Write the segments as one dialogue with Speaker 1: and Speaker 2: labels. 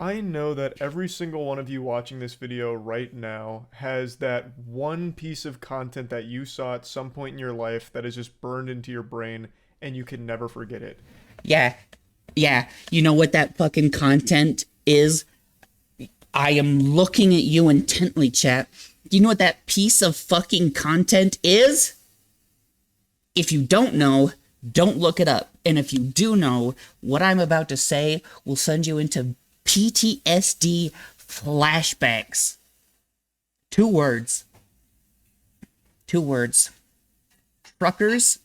Speaker 1: I know that every single one of you watching this video right now has that one piece of content that you saw at some point in your life that is just burned into your brain and you can never forget it.
Speaker 2: Yeah, yeah. You know what that fucking content is? I am looking at you intently, chat. Do you know what that piece of fucking content is? If you don't know, don't look it up. And if you do know, what I'm about to say will send you into PTSD flashbacks. Two words. Two words. Truckers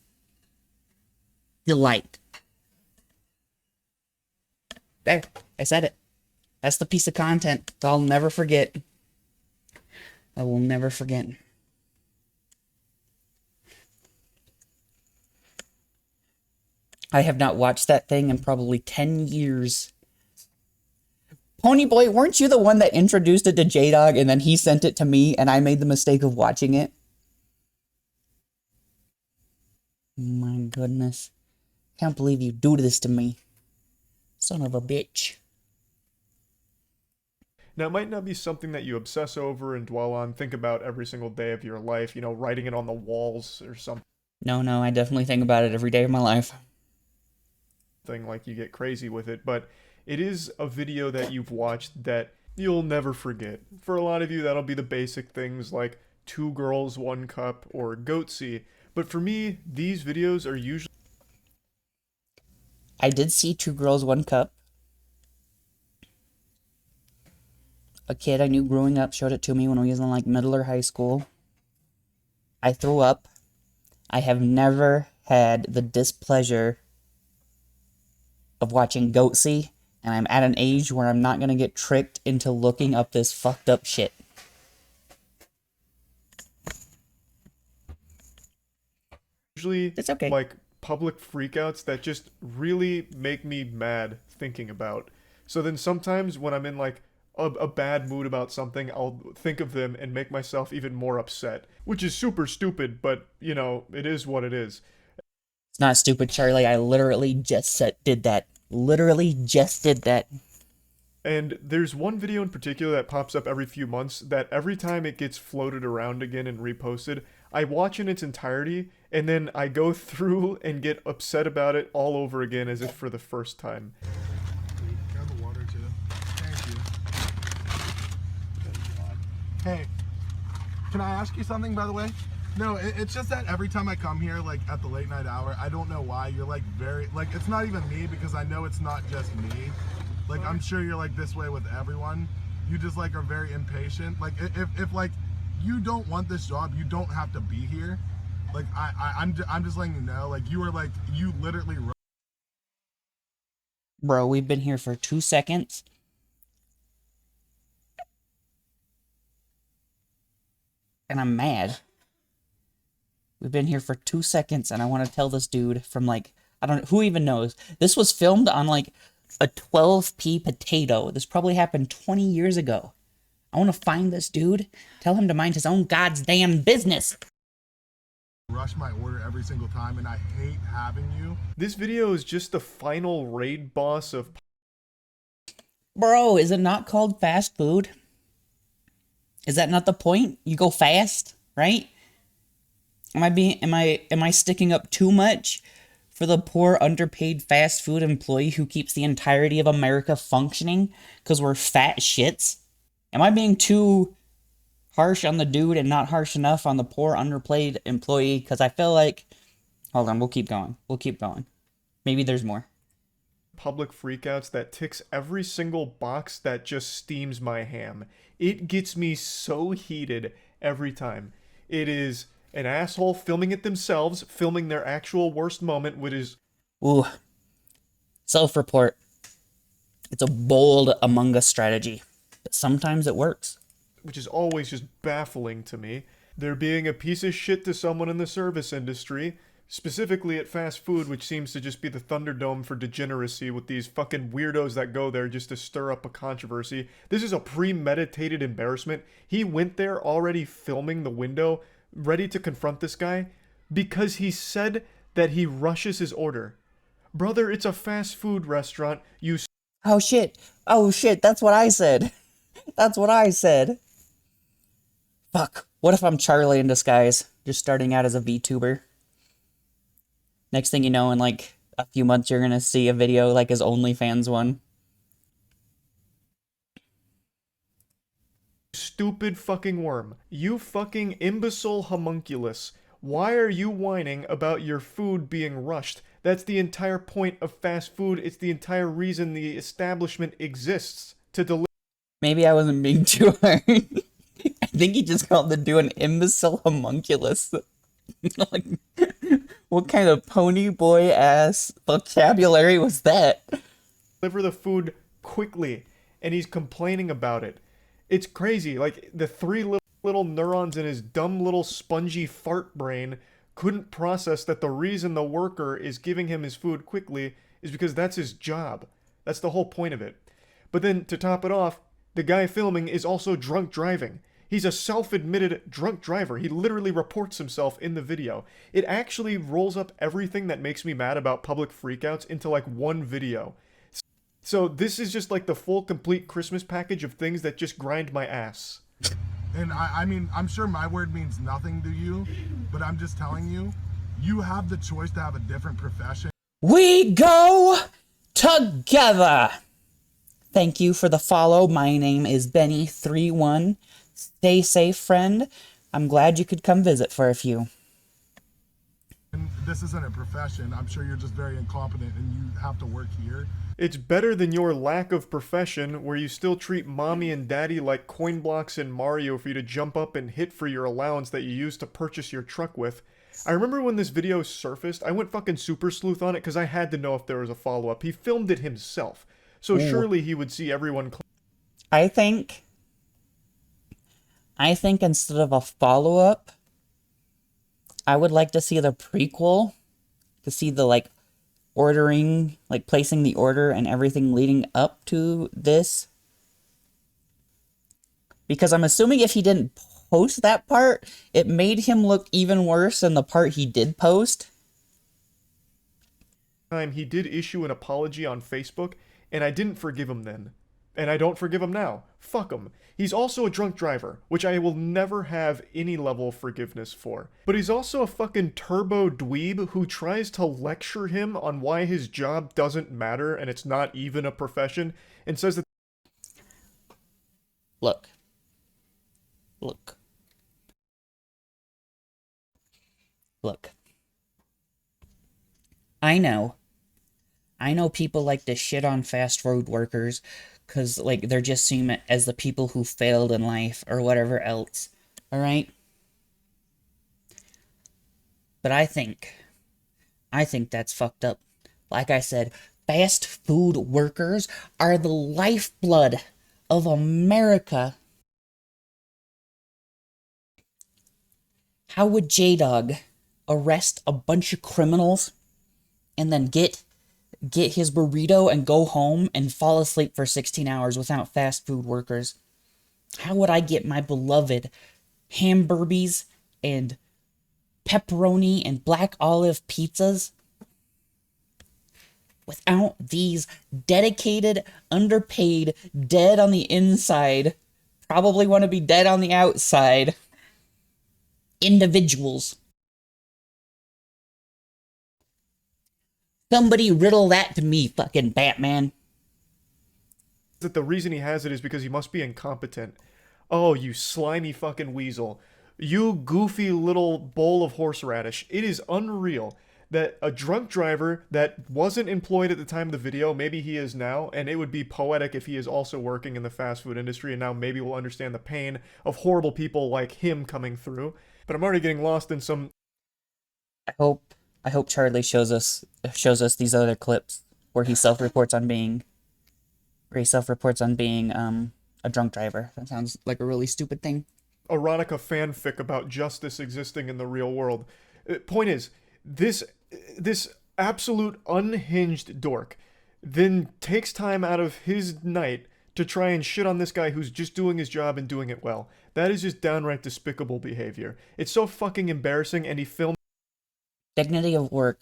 Speaker 2: delight. There, I said it. That's the piece of content that I'll never forget. I will never forget. I have not watched that thing in probably 10 years. Ponyboy, weren't you the one that introduced it to J-Dog and then he sent it to me and I made the mistake of watching it? My goodness. Can't believe you do this to me. Son of a bitch.
Speaker 1: Now, it might not be something that you obsess over and dwell on, think about every single day of your life, writing it on the walls or something
Speaker 2: No, I definitely think about it every day of my life.
Speaker 1: like you get crazy with it, but it is a video that you've watched that you'll never forget. For a lot of you, that'll be the basic things like 2 girls, 1 cup, or goatsy. But for me, these videos are usually...
Speaker 2: I did see 2 girls, 1 cup. A kid I knew growing up showed it to me when we was in like middle or high school. I threw up. I have never had the displeasure of watching goatsy, and I'm at an age where I'm not gonna get tricked into looking up this fucked up shit.
Speaker 1: usually
Speaker 2: It's okay.
Speaker 1: like public freakouts that just really make me mad thinking about. So then sometimes when I'm in like a bad mood about something, I'll think of them and make myself even more upset, which is super stupid, but it is what it is.
Speaker 2: It's not stupid, Charlie. I literally just did that. Literally just did that.
Speaker 1: And there's one video in particular that pops up every few months that every time it gets floated around again and reposted, I watch in its entirety and then I go through and get upset about it all over again as if for the first time.
Speaker 3: Grab the water too. Thank you. Hey, can I ask you something, by the way? No, it's just that every time I come here, like at the late night hour, I don't know why you're like very, like it's not even me because I know it's not just me. Like I'm sure you're like this way with everyone. You just like are very impatient. Like if like you don't want this job, you don't have to be here. Like I'm just letting you know. Like you are like you literally.
Speaker 2: Bro, we've been here for 2 seconds. And I'm mad. We've been here for 2 seconds and I want to tell this dude from like, I don't know, who even knows? This was filmed on like a 12p potato. This probably happened 20 years ago. I want to find this dude, tell him to mind his own goddamn business.
Speaker 3: Rush my order every single time and I hate having you.
Speaker 1: This video is just the final raid boss of...
Speaker 2: Bro, is it not called fast food? Is that not the point? You go fast, right? Am I sticking up too much for the poor underpaid fast food employee who keeps the entirety of America functioning because we're fat shits? Am I being too harsh on the dude and not harsh enough on the poor underpaid employee? Because I feel like... Hold on, we'll keep going. We'll keep going. Maybe there's more.
Speaker 1: Public freakouts that ticks every single box that just steams my ham. It gets me so heated every time. It is an asshole filming it themselves, filming their actual worst moment, which is...
Speaker 2: Ooh. Self-report. It's a bold Among Us strategy, but sometimes it works.
Speaker 1: Which is always just baffling to me. They're being a piece of shit to someone in the service industry, specifically at fast food, which seems to just be the Thunderdome for degeneracy with these fucking weirdos that go there just to stir up a controversy. This is a premeditated embarrassment. He went there already filming the window, ready to confront this guy, because he said that he rushes his order. Brother, it's a fast food restaurant. You
Speaker 2: Oh shit. Oh shit, that's what I said. That's what I said. Fuck. What if I'm Charlie in disguise? Just starting out as a VTuber. Next thing you know, in like a few months, you're gonna see a video like his OnlyFans one.
Speaker 1: Stupid fucking worm. You fucking imbecile homunculus. Why are you whining about your food being rushed? That's the entire point of fast food. It's the entire reason the establishment exists. To deliver.
Speaker 2: Maybe I wasn't being too hard. I think he just called the dude an imbecile homunculus. Like, what kind of pony boy ass vocabulary was that?
Speaker 1: Deliver the food quickly, and he's complaining about it. It's crazy. Like, the three little neurons in his dumb little spongy fart brain couldn't process that the reason the worker is giving him his food quickly is because that's his job. That's the whole point of it. But then, to top it off, the guy filming is also drunk driving. He's a self-admitted drunk driver. He literally reports himself in the video. It actually rolls up everything that makes me mad about public freakouts into like one video. So this is just like the full complete Christmas package of things that just grind my ass.
Speaker 3: And I mean, I'm sure my word means nothing to you, but I'm just telling you, you have the choice to have a different profession.
Speaker 2: We go together. Thank you for the follow. My name is Benny31. Stay safe, friend. I'm glad you could come visit for a few.
Speaker 3: And this isn't a profession. I'm sure you're just very incompetent and you have to work here.
Speaker 1: It's better than your lack of profession, where you still treat mommy and daddy like coin blocks in Mario for you to jump up and hit for your allowance that you use to purchase your truck with. I remember when this video surfaced, I went fucking super sleuth on it because I had to know if there was a follow-up. He filmed it himself, so surely he would see everyone.
Speaker 2: I think instead of a follow-up, I would like to see the prequel, to see the, like, ordering, like, placing the order and everything leading up to this. Because I'm assuming if he didn't post that part, it made him look even worse than the part he did post.
Speaker 1: He did issue an apology on Facebook, and I didn't forgive him then. And I don't forgive him now. Fuck him. He's also a drunk driver, which I will never have any level of forgiveness for. But he's also a fucking turbo dweeb who tries to lecture him on why his job doesn't matter and it's not even a profession, and says that...
Speaker 2: Look. I know people like to shit on fast food workers because, like, they're just seen as the people who failed in life or whatever else, alright? But I think that's fucked up. Like I said, fast food workers are the lifeblood of America. How would J-Dog arrest a bunch of criminals and then get his burrito and go home and fall asleep for 16 hours without fast food workers? How would I get my beloved hamburgies and pepperoni and black olive pizzas without these dedicated, underpaid, dead on the inside, probably want to be dead on the outside individuals? Somebody riddle that to me, fucking Batman.
Speaker 1: that the reason he has it is because he must be incompetent. Oh, you slimy fucking weasel. You goofy little bowl of horseradish. It is unreal that a drunk driver that wasn't employed at the time of the video, maybe he is now, and it would be poetic if he is also working in the fast food industry, and now maybe we'll understand the pain of horrible people like him coming through. But I'm already getting lost in some...
Speaker 2: I hope Charlie shows us these other clips where he self-reports on being a drunk driver. That sounds like a really stupid thing.
Speaker 1: erotica fanfic about justice existing in the real world. Point is, this absolute unhinged dork then takes time out of his night to try and shit on this guy who's just doing his job and doing it well. That is just downright despicable behavior. It's so fucking embarrassing, and he filmed...
Speaker 2: Dignity of work.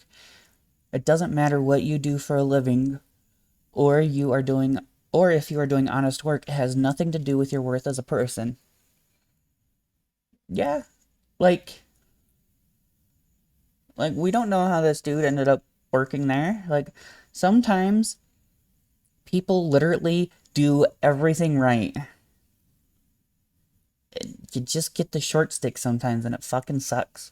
Speaker 2: It doesn't matter what you do for a living or if you are doing honest work, it has nothing to do with your worth as a person. Yeah. Like we don't know how this dude ended up working there. Like, sometimes people literally do everything right. You just get the short stick sometimes, and it fucking sucks.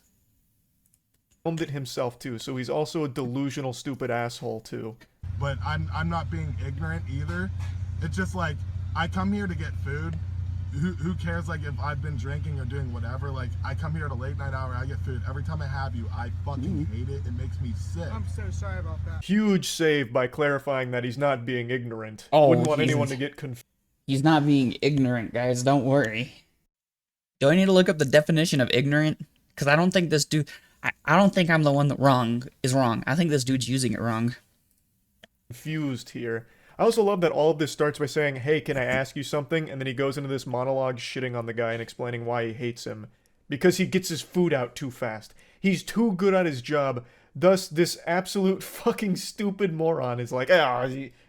Speaker 1: Filmed it himself too, so he's also a delusional, stupid asshole too.
Speaker 3: But I'm not being ignorant either. It's just like, I come here to get food. Who cares, like, if I've been drinking or doing whatever? Like, I come here at a late night hour, I get food. Every time I have you, I fucking hate it. It makes me sick.
Speaker 4: I'm so sorry about that.
Speaker 1: Huge save by clarifying that he's not being ignorant.
Speaker 2: Oh,
Speaker 1: Wouldn't want
Speaker 2: he's-
Speaker 1: anyone to get confused.
Speaker 2: He's not being ignorant, guys. Don't worry. Do I need to look up the definition of ignorant? Because I don't think this dude... I don't think I'm the one that is wrong. I think this dude's using it wrong.
Speaker 1: Here. I also love that all of this starts by saying, hey, can I ask you something? And then he goes into this monologue shitting on the guy and explaining why he hates him. Because he gets his food out too fast. He's too good at his job. Thus, this absolute fucking stupid moron is like,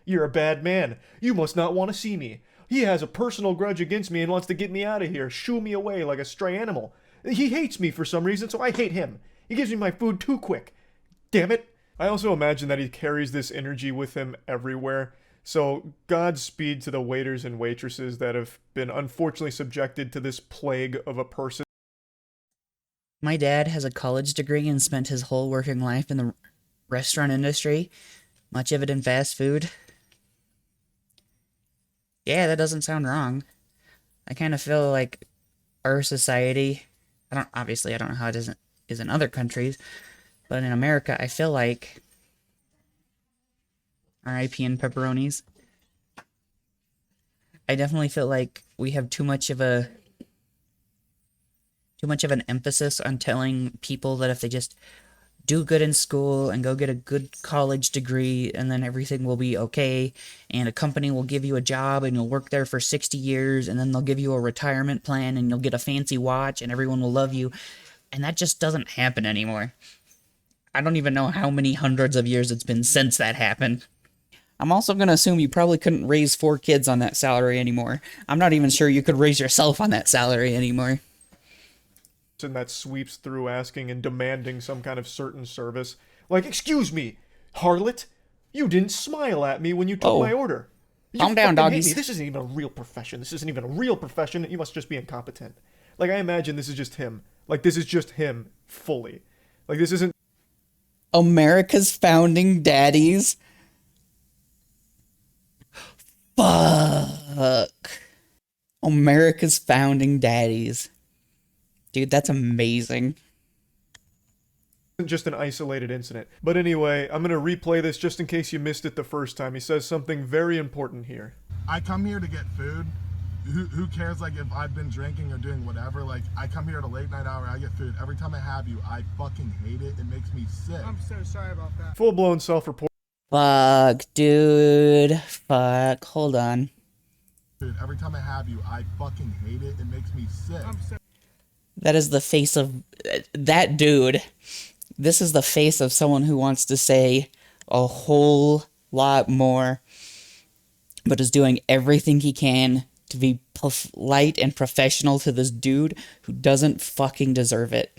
Speaker 1: you're a bad man. You must not want to see me. He has a personal grudge against me and wants to get me out of here, shoo me away like a stray animal. He hates me for some reason, so I hate him. He gives me my food too quick. Damn it. I also imagine that he carries this energy with him everywhere. So, Godspeed to the waiters and waitresses that have been unfortunately subjected to this plague of a person.
Speaker 2: My dad has a college degree and spent his whole working life in the restaurant industry, much of it in fast food. Yeah, that doesn't sound wrong. I kind of feel like our society, I don't know how it is in other countries, but in America, I feel like R.I.P. and pepperonis. I definitely feel like we have too much of an emphasis on telling people that if they just do good in school and go get a good college degree, and then everything will be okay, and a company will give you a job and you'll work there for 60 years, and then they'll give you a retirement plan and you'll get a fancy watch and everyone will love you. And that just doesn't happen anymore. I don't even know how many hundreds of years it's been since that happened. I'm also going to assume you probably couldn't raise 4 kids on that salary anymore. I'm not even sure you could raise yourself on that salary anymore.
Speaker 1: That sweeps through asking and demanding some kind of certain service. Like, excuse me, harlot, you didn't smile at me when you took my order.
Speaker 2: Calm down,
Speaker 1: fucking hate
Speaker 2: doggies.
Speaker 1: me. This isn't even a real profession. This isn't even a real profession. You must just be incompetent. Like, I imagine this is just him. Like, this is just him, fully. Like, this isn't...
Speaker 2: America's founding daddies. Fuck. America's founding daddies. Dude, that's amazing.
Speaker 1: just an isolated incident. But anyway, I'm gonna replay this just in case you missed it the first time. He says something very important here.
Speaker 3: I come here to get food. Who cares, like, if I've been drinking or doing whatever? Like, I come here at a late night hour, I get food. Every time I have you, I fucking hate it. It makes me sick.
Speaker 4: I'm so sorry about that.
Speaker 1: Full-blown self-report.
Speaker 2: Fuck, dude. Fuck. Hold on.
Speaker 3: Dude, every time I have you, I fucking hate it. It makes me sick.
Speaker 4: I'm so
Speaker 2: That is the face of... That dude. This is the face of someone who wants to say a whole lot more, but is doing everything he can to be polite and professional to this dude who doesn't fucking deserve it.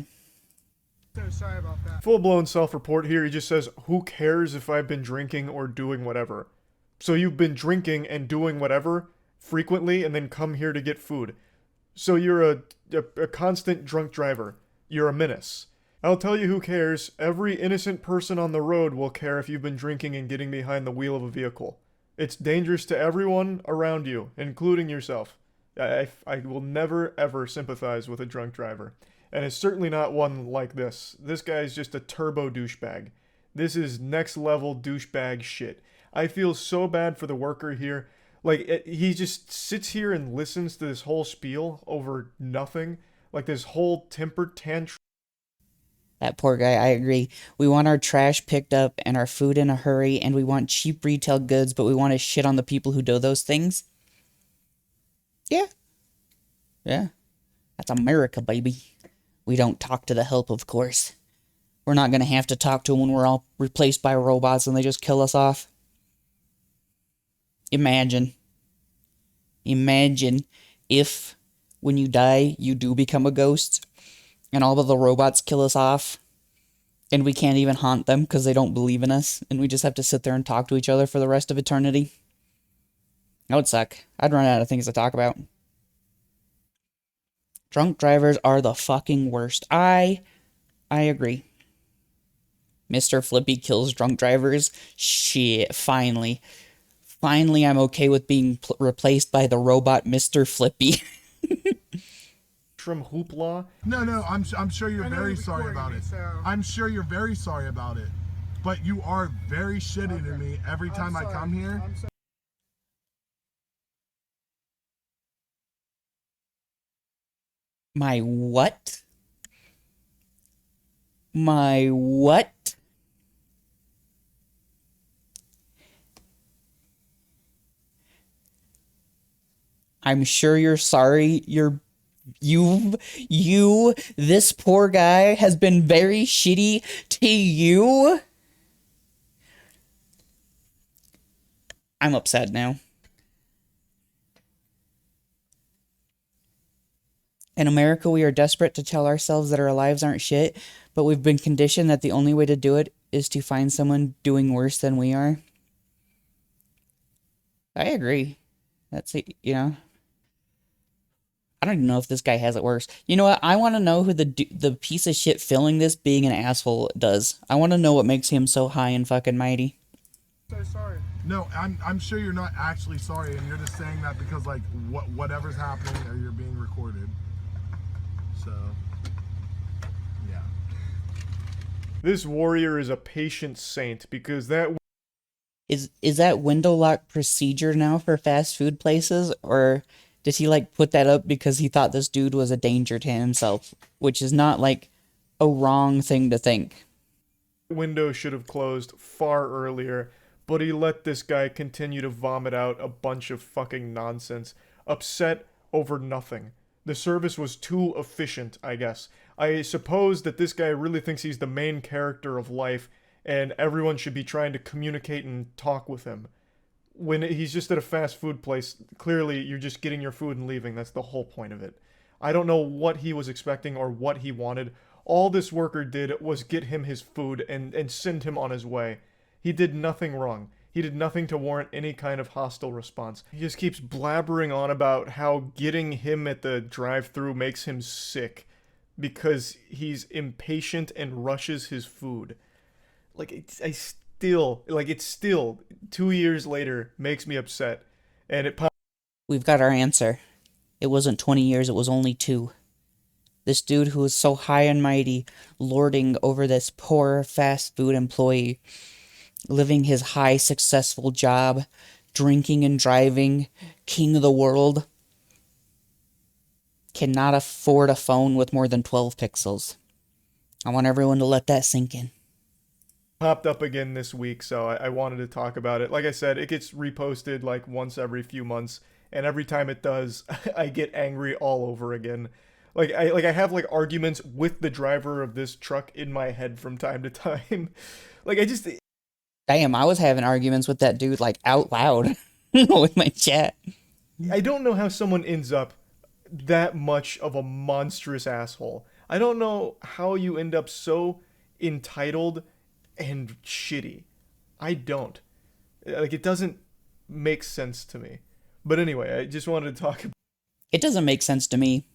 Speaker 4: sorry about that.
Speaker 1: Full-blown self-report here. He just says, who cares if I've been drinking or doing whatever? So you've been drinking and doing whatever frequently and then come here to get food. So you're a constant drunk driver. You're a menace. I'll tell you who cares. Every innocent person on the road will care if you've been drinking and getting behind the wheel of a vehicle. It's dangerous to everyone around you, including yourself. I will never, ever sympathize with a drunk driver. And it's certainly not one like this. This guy's just a turbo douchebag. This is next level douchebag shit. I feel so bad for the worker here. Like, he just sits here and listens to this whole spiel over nothing. Like, this whole temper tantrum.
Speaker 2: That poor guy, I agree. We want our trash picked up and our food in a hurry, and we want cheap retail goods, but we want to shit on the people who do those things. Yeah. Yeah. That's America, baby. We don't talk to the help, of course. We're not going to have to talk to them when we're all replaced by robots and they just kill us off. Imagine if when you die, you do become a ghost and all of the robots kill us off and we can't even haunt them because they don't believe in us and we just have to sit there and talk to each other for the rest of eternity. That would suck. I'd run out of things to talk about. Drunk drivers are the fucking worst. I agree. Mr. Flippy kills drunk drivers. Shit, finally. Finally, I'm okay with being replaced by the robot Mr. Flippy.
Speaker 1: From Hoopla.
Speaker 3: No, I'm sure you're
Speaker 4: I know
Speaker 3: very
Speaker 4: you're
Speaker 3: sorry
Speaker 4: recording
Speaker 3: about
Speaker 4: me,
Speaker 3: it.
Speaker 4: so-
Speaker 3: I'm sure you're very sorry about it. But you are very shitty to me every time I come here.
Speaker 4: I'm sorry.
Speaker 2: My what? My what? I'm sure you're sorry. This poor guy has been very shitty to you. I'm upset now. In America, we are desperate to tell ourselves that our lives aren't shit, but we've been conditioned that the only way to do it is to find someone doing worse than we are. I agree. That's it, you know. I don't even know if this guy has it worse. You know what? I want to know who the piece of shit filling this being an asshole does. I want to know what makes him so high and fucking mighty.
Speaker 4: So sorry.
Speaker 3: No, I'm sure you're not actually sorry, and you're just saying that because like whatever's happening or you're being recorded. So, yeah.
Speaker 1: This warrior is a patient saint because that
Speaker 2: Is that window lock procedure now for fast food places, or did he like put that up because he thought this dude was a danger to himself, which is not like a wrong thing to think.
Speaker 1: window should have closed far earlier, but he let this guy continue to vomit out a bunch of fucking nonsense, upset over nothing. The service was too efficient, I guess. I suppose that this guy really thinks he's the main character of life, and everyone should be trying to communicate and talk with him. When he's just at a fast food place, clearly you're just getting your food and leaving. That's the whole point of it. I don't know what he was expecting or what he wanted. All this worker did was get him his food and send him on his way. He did nothing wrong. He did nothing to warrant any kind of hostile response. He just keeps blabbering on about how getting him at the drive-thru makes him sick because he's impatient and rushes his food. Like, it's still 2 years later makes me upset. And it
Speaker 2: We've got our answer. It wasn't 20 years, it was only 2. This dude who was so high and mighty, lording over this poor fast food employee, living his high successful job, drinking and driving, king of the world, cannot afford a phone with more than 12 pixels. I want everyone to let that sink in.
Speaker 1: popped up again this week, so I wanted to talk about it. Like I said, it gets reposted like once every few months, and every time it does, I get angry all over again. I have like arguments with the driver of this truck in my head from time to time.
Speaker 2: Damn, I was having arguments with that dude like out loud with my chat.
Speaker 1: I don't know how someone ends up that much of a monstrous asshole. I don't know how you end up so entitled and shitty. I don't. Like, it doesn't make sense to me. But anyway, I just wanted to talk about...
Speaker 2: It doesn't make sense to me.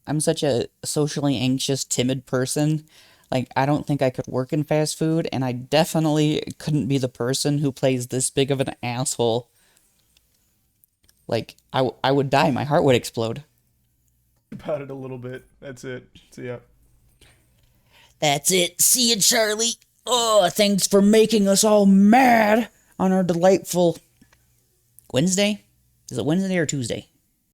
Speaker 2: I'm such a socially anxious, timid person. Like, I don't think I could work in fast food, and I definitely couldn't be the person who plays this big of an asshole. Like, I would die. My heart would explode.
Speaker 1: about it a little bit. That's it. See ya.
Speaker 2: That's it. See you, Charlie. Oh, thanks for making us all mad on our delightful Wednesday. Is it Wednesday or Tuesday?